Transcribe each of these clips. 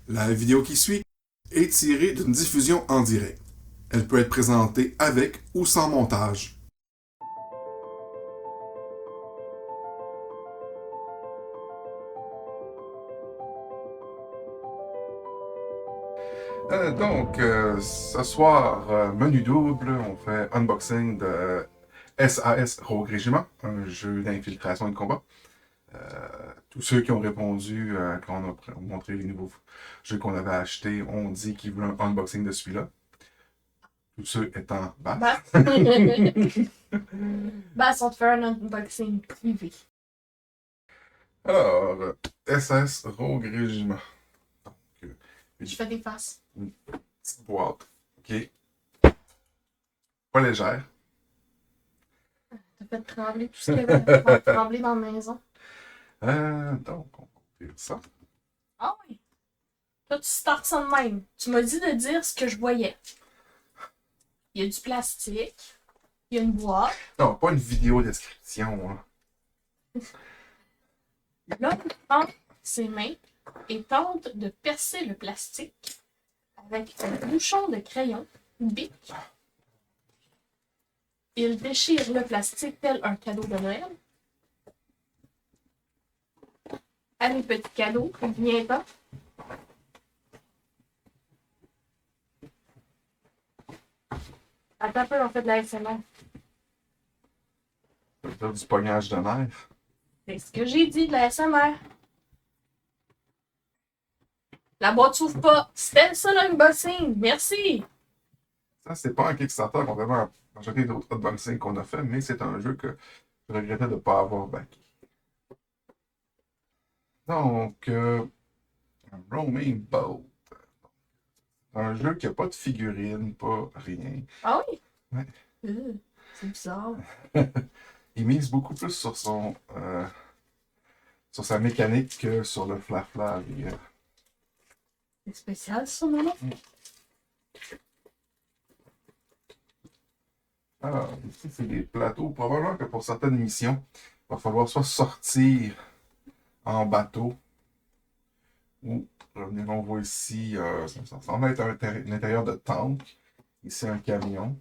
La vidéo qui suit est tirée d'une diffusion en direct. Elle peut être présentée avec ou sans montage. Ce soir, menu double, on fait unboxing de SAS Rogue Regiment, un jeu d'infiltration et de combat. Tous ceux qui ont répondu quand on a montré les nouveaux jeux qu'on avait achetés ont dit qu'ils voulaient un unboxing de celui-là. Tous ceux étant Bass. Bass, on te fait un unboxing privé. Alors, SAS Rogue Regiment. Donc, Je fais des faces. une petite boîte, ok? Pas légère. T'as fait trembler tout ce qu'il y avait à trembler dans la maison. Donc, on va ouvrir ça. Ah oui. Toi, tu startes ça de même. Tu m'as dit de dire ce que je voyais. Il y a du plastique. Il y a une boîte. Non, pas une vidéo description, là. Là, il prend ses mains et tente de percer le plastique avec un bouchon de crayon Bic. Il déchire le plastique tel un cadeau de Noël. Allez, petit cadeau, viens-t'en. Attends un peu, on fait de la SMR. Ça veut dire du pognage de nerfs. C'est ce que j'ai dit de la SMR. La boîte s'ouvre pas. C'était ça l'unboxing. Merci. Ça, c'est pas un Kickstarter, contrairement à la majorité d'autres unboxings qu'on a fait, mais c'est un jeu que je regrettais de ne pas avoir backé. Donc, un Roaming Boat. Un jeu qui n'a pas de figurine, pas rien. Ah oui? Ouais. C'est bizarre. Il mise beaucoup plus sur sur sa mécanique que sur le flafla. C'est spécial ça, maman. Alors, ici, c'est des plateaux. Probablement que pour certaines missions, il va falloir soit sortir en bateau ou revenir. On voit ici, ça semble être un intérieur de tank. Ici, un camion.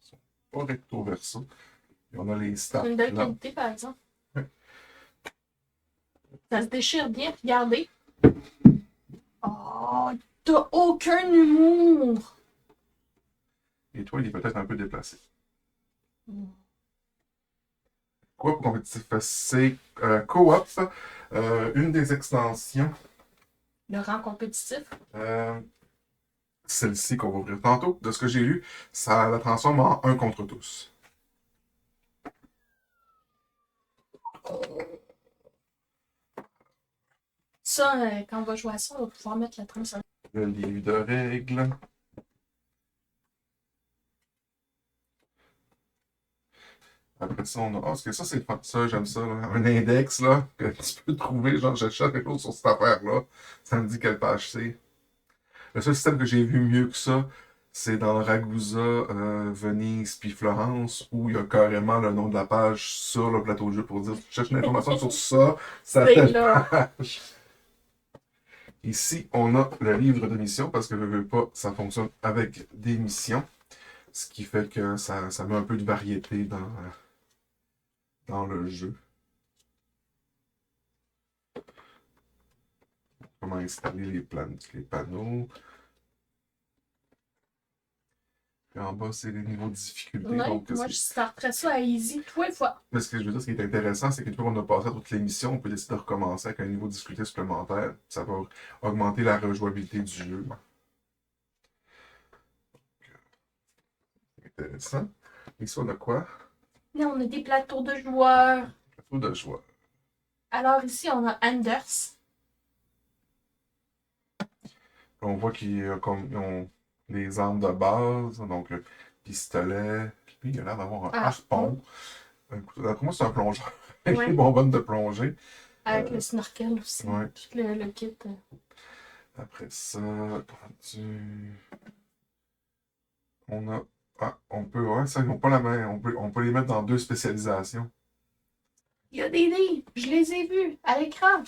Ils sont pas recto verso. Et on a les stats. C'est une belle là. qualité, par exemple. Oui. Ça se déchire bien, regardez. Oh, t'as aucun humour. Et toi, il est peut-être un peu déplacé. Quoi pour compétitif? C'est Co-op, une des extensions. Le rang compétitif. Celle-ci qu'on va ouvrir tantôt, de ce que j'ai lu, ça la transforme en un contre tous. Ça, quand on va jouer à ça, on va pouvoir mettre la trame sur. Le livre de règles. Après ça, on a. Ah, parce que ça, c'est fun. Ça, j'aime ça, là. Un index, là, que tu peux trouver. Genre, j'achète quelque chose sur cette affaire-là. Ça me dit quelle page c'est. Le seul système que j'ai vu mieux que ça, c'est dans Ragusa, Venise puis Florence, où il y a carrément le nom de la page sur le plateau de jeu pour dire tu cherches une information sur ça, ça C'est telle là. page. Ici, on a le livre de mission parce que je veux pas, ça fonctionne avec des missions. Ce qui fait que ça met un peu de variété dans le jeu. Comment installer les panneaux. Puis en bas, c'est les niveaux de difficulté. Ouais, Donc, moi, je starterais ça à easy tous les fois. mais ce que je veux dire, ce qui est intéressant, c'est qu'une fois qu'on a passé à toutes les missions, on peut décider de recommencer avec un niveau de difficulté supplémentaire. Ça va augmenter la rejouabilité du jeu. C'est intéressant. Ici, on a quoi? Là, on a des plateaux de joueurs. Plateau de joie. Alors ici, on a Anders. On voit qu'ils ont des armes de base, donc le pistolet. Lui, il a l'air d'avoir un harpon. D'après moi, c'est un plongeur. Ouais. Une bonbonne de plongée. Avec le snorkel aussi. Ouais. Tout le kit. Après ça, on a. Ah, on peut. Ouais, ça, ils n'ont pas la main. On peut les mettre dans deux spécialisations. Il y a des livres. Je les ai vus à l'écran.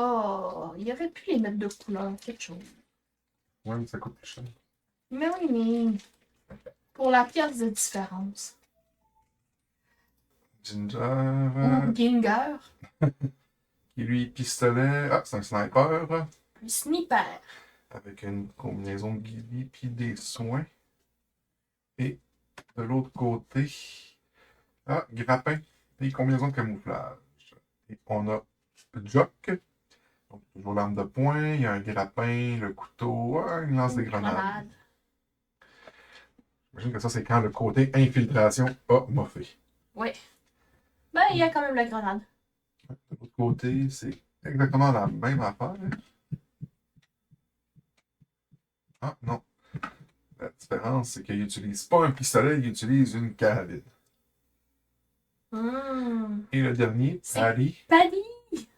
Oh, il aurait pu les mettre de couleur, quelque chose. Ouais, mais ça coûte plus cher. Mais oui, mais pour la pièce de différence. Ginger. Ou Ginger, Qui lui, pistolet. Ah, c'est un sniper. un sniper. Avec une combinaison de guillis puis des soins. Et de l'autre côté. Ah, grappin. Et combinaison de camouflage. Et on a Jock. Donc, toujours l'arme de poing. Il y a un grappin, le couteau. Ah, une lance des Une grenades. grenade. J'imagine que ça, c'est quand le côté infiltration a moffé. Ouais. Ben, il y a quand même la grenade. De l'autre côté, c'est exactement la même affaire. Ah, non. La différence, c'est qu'il n'utilise pas un pistolet, il utilise une carabine. Hum. Et le dernier, C'est Paddy. Paddy!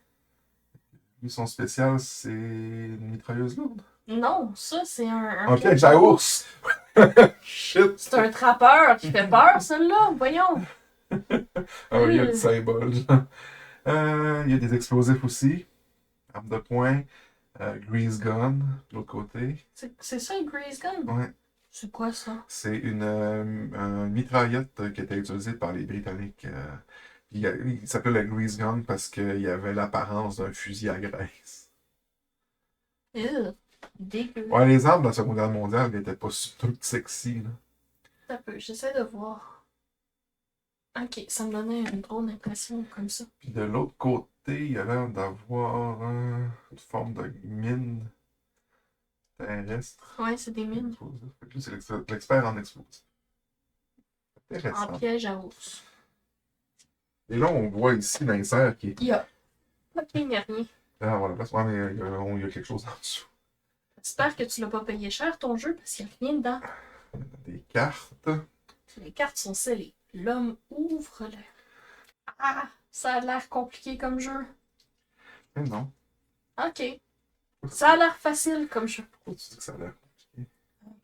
Lui, son spécial, c'est une mitrailleuse lourde. Non, ça, c'est un Un piège à ours! Shit! C'est un trappeur qui fait peur, celui-là. Voyons. Ah oui, il y a le symbole. Il y a des explosifs aussi. Arme de poing. Grease gun, de l'autre côté. C'est ça, le Grease Gun? Ouais. C'est quoi ça? C'est une mitraillette qui était utilisée par les Britanniques. Il s'appelait la Grease gun parce qu'il avait l'apparence d'un fusil à graisse. Dégueu. Ouais, les armes de la Seconde Guerre mondiale n'étaient pas super sexy, là. Un peu, j'essaie de voir. Ok, ça me donnait une drôle d'impression comme ça. Puis de l'autre côté, il y a l'air d'avoir une forme de mine terrestre. Ouais, c'est des mines. Fait que lui, c'est l'expert en explosifs. En Intéressant. piège à ours. Et là, on voit ici l'insert qui est. Il y a. Ok, il n'y a rien. Ah, voilà, là, ouais, mais il y a quelque chose en dessous. J'espère que tu l'as pas payé cher ton jeu parce qu'il n'y a rien dedans. Des cartes. Les cartes sont scellées. L'homme ouvre le. Ah! Ça a l'air compliqué comme jeu. Mais non. Ok. Ça a l'air facile comme jeu. Pourquoi tu dis que ça a l'air compliqué?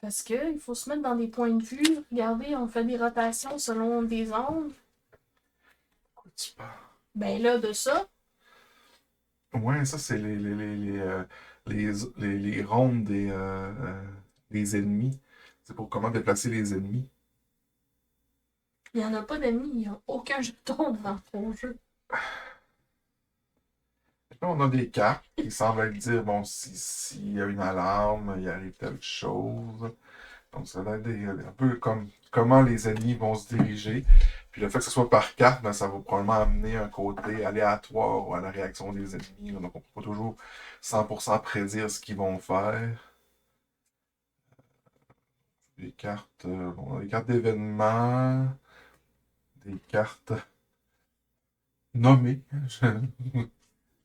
Parce que il faut se mettre dans des points de vue. Regardez, on fait des rotations selon des angles. Pourquoi tu parles? Ben là, de ça. Ouais, ça, c'est les rondes des ennemis. C'est pour comment déplacer les ennemis. Il n'y en a pas d'ennemis, il n'y a aucun jeton dans ton jeu. Là, on a des cartes qui semblent dire, bon, s'il y a une alarme, il arrive telle chose. Donc, ça va être un peu comme comment les ennemis vont se diriger. Puis le fait que ce soit par carte, ben, ça va probablement amener un côté aléatoire à la réaction des ennemis. Donc, on ne peut pas toujours 100% prédire ce qu'ils vont faire. Des cartes, bon, des cartes d'événements, des cartes nommées.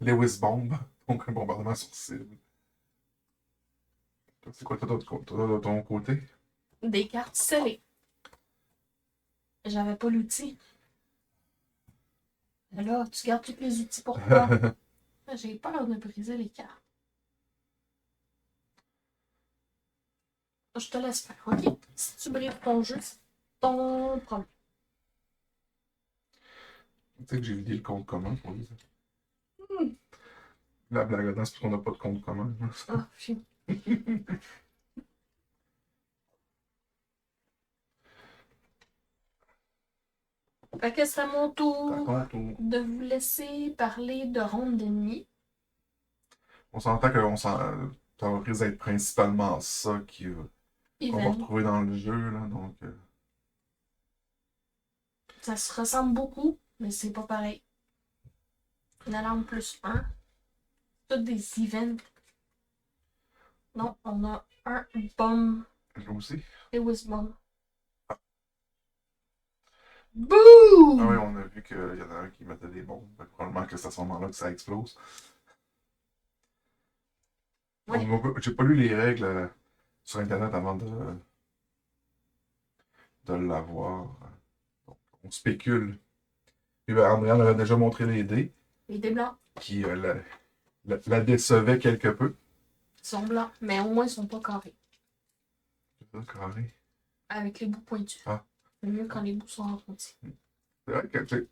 Lewis Bomb, donc un bombardement sur cible. C'est quoi toi, de ton côté? Des cartes scellées. J'avais pas l'outil. Là, tu gardes tous les outils pour toi. J'ai peur de briser les cartes. Je te laisse faire, ok? Si tu brises ton jeu, c'est ton problème. Tu sais que j'ai vidé le compte commun pour lui. Hmm. La blague là-dedans, c'est parce qu'on n'a pas de compte commun. Ah, pfiou. Fait que c'est à mon Par tour contre, de vous laisser parler de ronde d'ennemis. on s'entend que ça risque d'être principalement ça qu'on va Even. retrouver dans le jeu. Là, donc, Ça se ressemble beaucoup, mais c'est pas pareil. Une alarme plus 1. Toutes des events. Non, on a un bomb. là aussi. Lewis bomb. Ah Boom! oui, on a vu qu'il y en a un qui mettait des bombes. Probablement que c'est à ce moment-là que ça explose. Oui. J'ai pas lu les règles sur Internet avant de l'avoir. Donc, on spécule. Puis ben, Andréane avait déjà montré les dés, Les dés blancs. qui la décevaient quelque peu. Ils sont blancs, mais au moins ils sont pas carrés. C'est ça, carré. Avec les bouts pointus. Ah. C'est mieux quand les bouts sont arrondis. C'est vrai que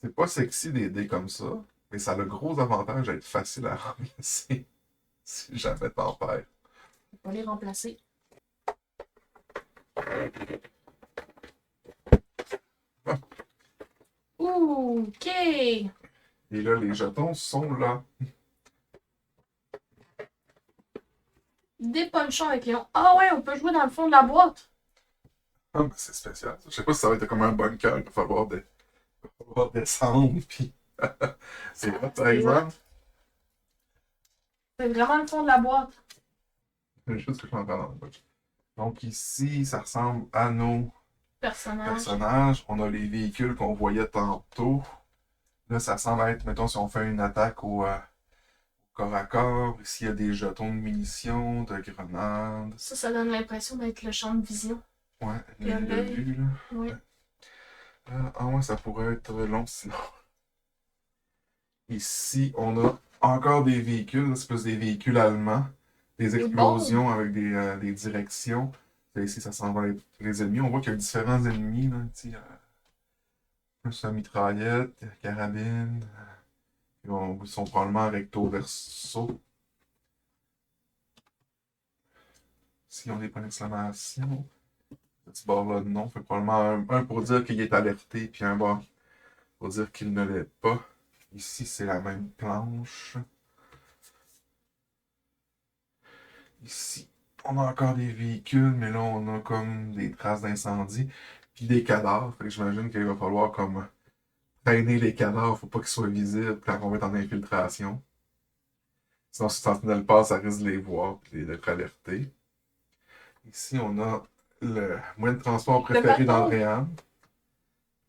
c'est pas sexy des dés comme ça, Mais ça a le gros avantage d'être facile à remplacer si jamais t'en perds. On va les remplacer. Ah. OK! Et là, les jetons sont là. Des punchons avec Léon. Ah ouais, on peut jouer dans le fond de la boîte. Ah, ben c'est spécial. Je sais pas si ça va être comme un bunker, il va falloir, descendre, puis c'est vrai, par exemple. C'est vraiment le fond de la boîte. C'est juste que je suis en train d'en Donc ici, ça ressemble à nos personnages. On a les véhicules qu'on voyait tantôt. Là, ça semble être, mettons, si on fait une attaque au corps à corps. Ici, il y a des jetons de munitions, de grenades. Ça donne l'impression d'être le champ de vision. Ouais, Il y a le but, là. Oui. Ah ouais, ça pourrait être long sinon. Ici, on a encore des véhicules, c'est plus des véhicules allemands. Des explosions avec des directions. Là, ici, ça s'en va les ennemis. On voit qu'il y a différents ennemis. Là, plus mitraillette, carabine. Ils sont probablement recto verso. Ici, on a des points d'exclamation. Ce petit bord-là de non. Fait probablement un pour dire qu'il est alerté, puis un bord pour dire qu'il ne l'est pas. Ici, c'est la même planche. Ici, on a encore des véhicules, mais là, on a comme des traces d'incendie, puis des cadavres. Fait que j'imagine qu'il va falloir comme traîner les cadavres, faut pas qu'ils soient visibles quand on va être en infiltration. Sinon, si Sentinelle passe, ça risque de les voir et d'être alerté. Ici, on a le moyen de transport préféré dans le Réam.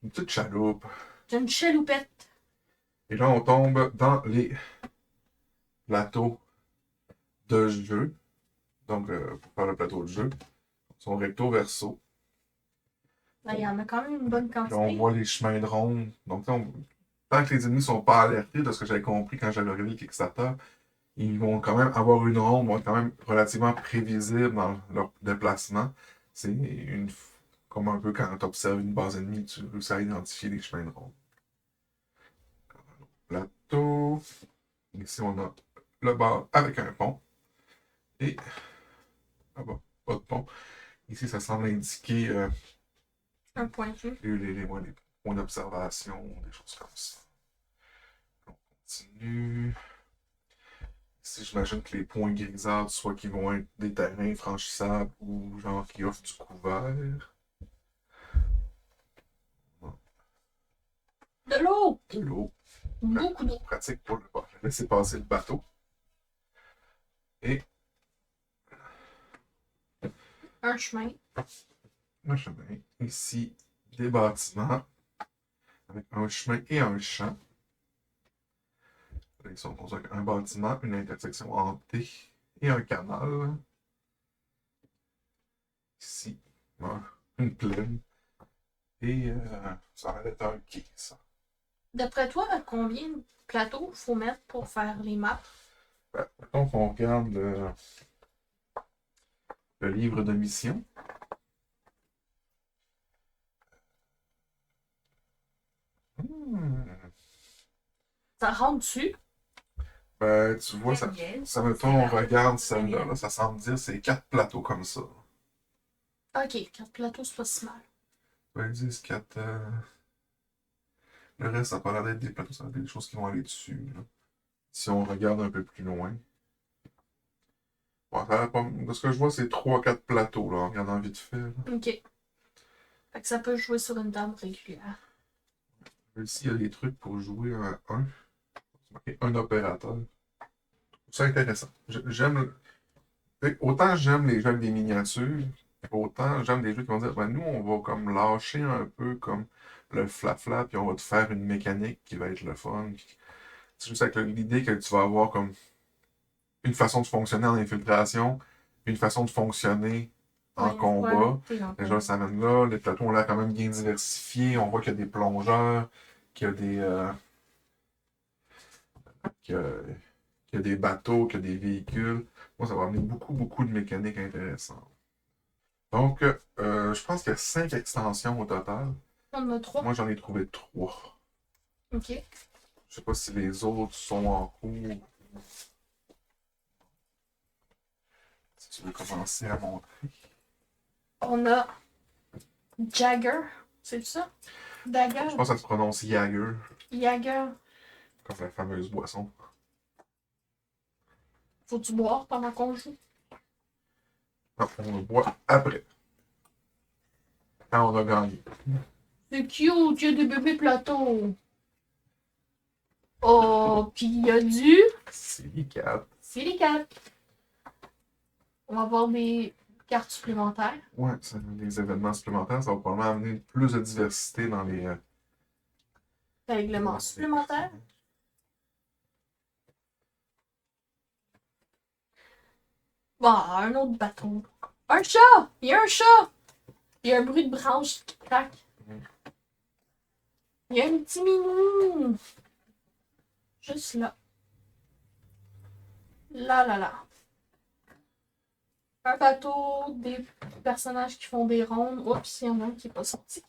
Une petite chaloupe. C'est une chaloupette. Et là, on tombe dans les plateaux de jeu. Donc, pour faire le plateau de jeu, ils sont recto verso. Là, il y en a quand même une bonne Puis quantité. on voit les chemins de ronde. Donc, tant que les ennemis ne sont pas alertés, de ce que j'avais compris quand j'avais regardé le Kickstarter, ils vont quand même avoir une ronde, vont être quand même relativement prévisibles dans leur déplacement. C'est comme un peu quand tu observes une base ennemie, tu réussis à identifier les chemins de ronde. Plateau. Ici, on a le bar avec un pont. Et là-bas, pas de pont. Ici, ça semble indiquer un point de vue. les points d'observation, des choses comme ça. On continue. Ici, j'imagine que les points grisâtres, soit qui vont être des terrains franchissables ou genre qui offrent du couvert. De l'eau! De l'eau. Beaucoup d'eau. Pratique pour laisser passer le bateau. Et un chemin. un chemin. Ici, des bâtiments avec un chemin et un champ. Là, ils sont construits avec un bâtiment, une intersection hantée et un canal. Ici, une plaine. Et ça va être un quai, ça. D'après toi, combien de plateaux il faut mettre pour faire les maps? Donc, on regarde le livre de mission. Ça rentre dessus? Ben, tu vois, ça mettons, on regarde celle-là, là, ça semble dire c'est 4 plateaux comme ça. Ok, 4 plateaux, c'est pas si mal. Ben, ils disent 4. Le reste, ça n'a pas l'air d'être des plateaux, ça va être des choses qui vont aller dessus. Là. Si on regarde un peu plus loin. Bon, de ce que je vois, c'est 3-4 plateaux, là, en regardant vite fait. Là. Ok. Fait que ça peut jouer sur une table régulière. Ici, il y a des trucs pour jouer à 1. Un opérateur. C'est intéressant. J'aime. Autant j'aime les jeux avec des miniatures, autant j'aime des jeux qui vont dire ben, nous, on va comme lâcher un peu comme le flap-flap, puis on va te faire une mécanique qui va être le fun. C'est juste avec l'idée que tu vas avoir comme une façon de fonctionner en infiltration, une façon de fonctionner en combat. Déjà, ça amène là. Les plateaux ont l'air quand même bien diversifiés. On voit qu'il y a des plongeurs, qu'il y a des. Qu'il y a des bateaux, qu'il y a des véhicules. Moi, ça va amener beaucoup, beaucoup de mécaniques intéressantes. Donc, je pense qu'il y a 5 extensions au total. On en a 3. Moi, j'en ai trouvé 3. Ok. Je sais pas si les autres sont en cours. Si tu veux commencer à montrer. On a Jagger, c'est ça? Dagger? Je pense que ça se prononce Jagger, Jagger. comme la fameuse boisson. Faut-tu boire pendant qu'on joue? Non, on le boit après. Quand on a gagné. C'est cute, il y a des bébés plateaux. Oh, puis il y a du Silicate. silicate. On va avoir des cartes supplémentaires. Ouais, c'est des événements supplémentaires. Ça va probablement amener plus de diversité dans les. Règlements supplémentaires. Bon, un autre bâton. Un chat! Il y a un chat! Il y a un bruit de branche qui craque. Il y a un petit minou. Juste là. Là, là, là. Un bateau, des personnages qui font des rondes. Oups, il y en a un qui n'est pas sorti.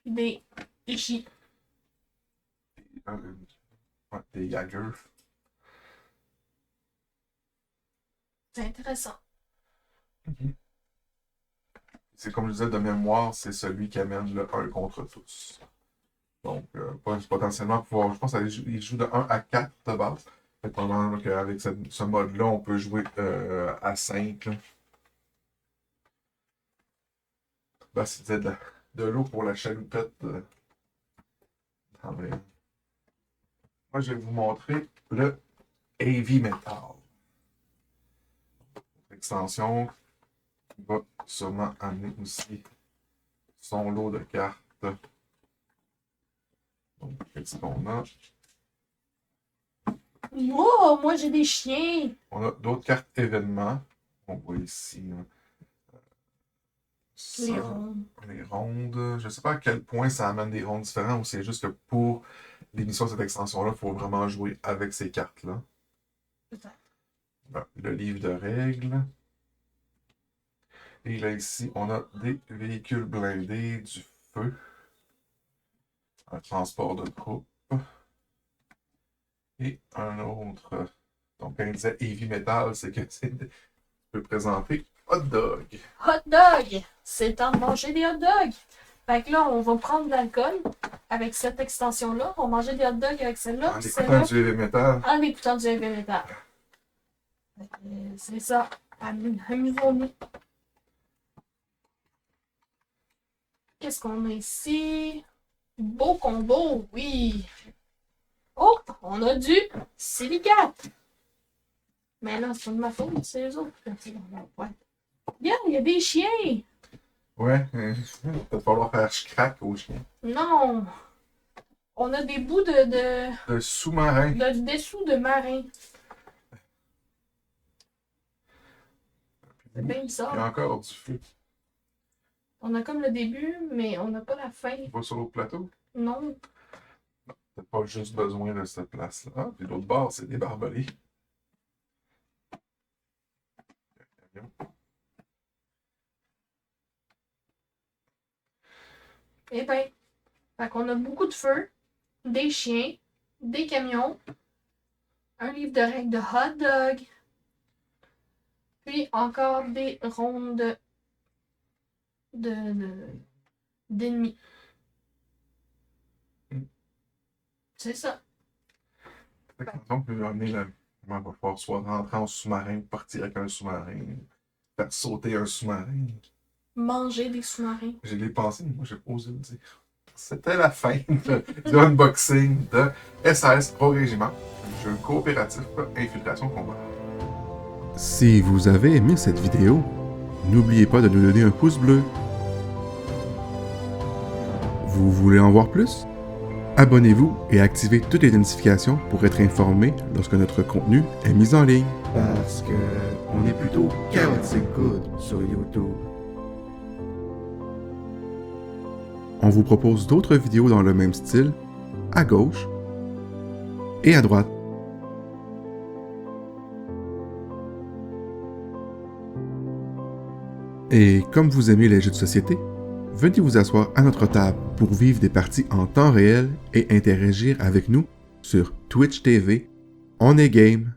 Des J. Ouais, des Jagger. C'est intéressant. C'est comme je disais, de mémoire, c'est celui qui amène le 1 contre tous. Donc, potentiellement, pouvoir, je pense qu'il joue de 1 à 4 de base. Fait que probablement qu'avec ce mode-là, on peut jouer à 5. Là. Ben, c'était de l'eau pour la chaloupette. Moi, je vais vous montrer le Heavy Metal. L'extension va sûrement amener aussi son lot de cartes. Donc, qu'est-ce qu'on a? Wow, moi j'ai des chiens. On a d'autres cartes événements. On voit ici Les rondes. les rondes. Je ne sais pas à quel point ça amène des rondes différents ou c'est juste que pour l'émission de cette extension-là, il faut vraiment jouer avec ces cartes-là. Peut-être. Le livre de règles. Et là, ici, on a des véhicules blindés, du feu, un transport de troupes et un autre. Donc, quand il disait Heavy Metal, c'est que tu peux présenter hot dog. Hot dog! C'est le temps de manger des hot dogs. Fait que là, on va prendre de l'alcool avec cette extension-là. On va manger des hot dogs avec celle-là. En puis écoutant celle-là, du heavy metal. en écoutant du heavy metal. C'est ça. Amusons-nous. Qu'est-ce qu'on a ici? Beau combo, oui. Oh, on a du silicate. Mais là, c'est pas de ma faute, c'est eux autres. Ouais. Bien, il y a des chiens. Ouais, peut-être falloir faire crack au chien. Non. On a des bouts de Le sous-marin. dessous de marin. C'est bien Il y a bizarre. encore du feu. On a comme le début, mais on n'a pas la fin. On va sur l'autre plateau. Non. T'as pas juste besoin de cette place-là. Ah, puis l'autre bord, c'est des barbelés. Eh ben, fait qu'on a beaucoup de feu, des chiens, des camions, un livre de règles de hot dog, puis encore des rondes d'ennemis. C'est ça. Fait que, on peut amener la. Comment on va pouvoir soit rentrer en sous-marin, partir avec un sous-marin, faire sauter un sous-marin. Manger des sous-marins. J'ai les pensé, mais moi, j'ai pas osé le dire. C'était la fin du unboxing de SAS Pro Régiment, jeu coopératif Infiltration Combat. Si vous avez aimé cette vidéo, n'oubliez pas de nous donner un pouce bleu. Vous voulez en voir plus? Abonnez-vous et activez toutes les notifications pour être informé lorsque notre contenu est mis en ligne. Parce que on est plutôt chaotic good sur YouTube. On vous propose d'autres vidéos dans le même style, à gauche et à droite. Et comme vous aimez les jeux de société, venez vous asseoir à notre table pour vivre des parties en temps réel et interagir avec nous sur Twitch TV. On est game!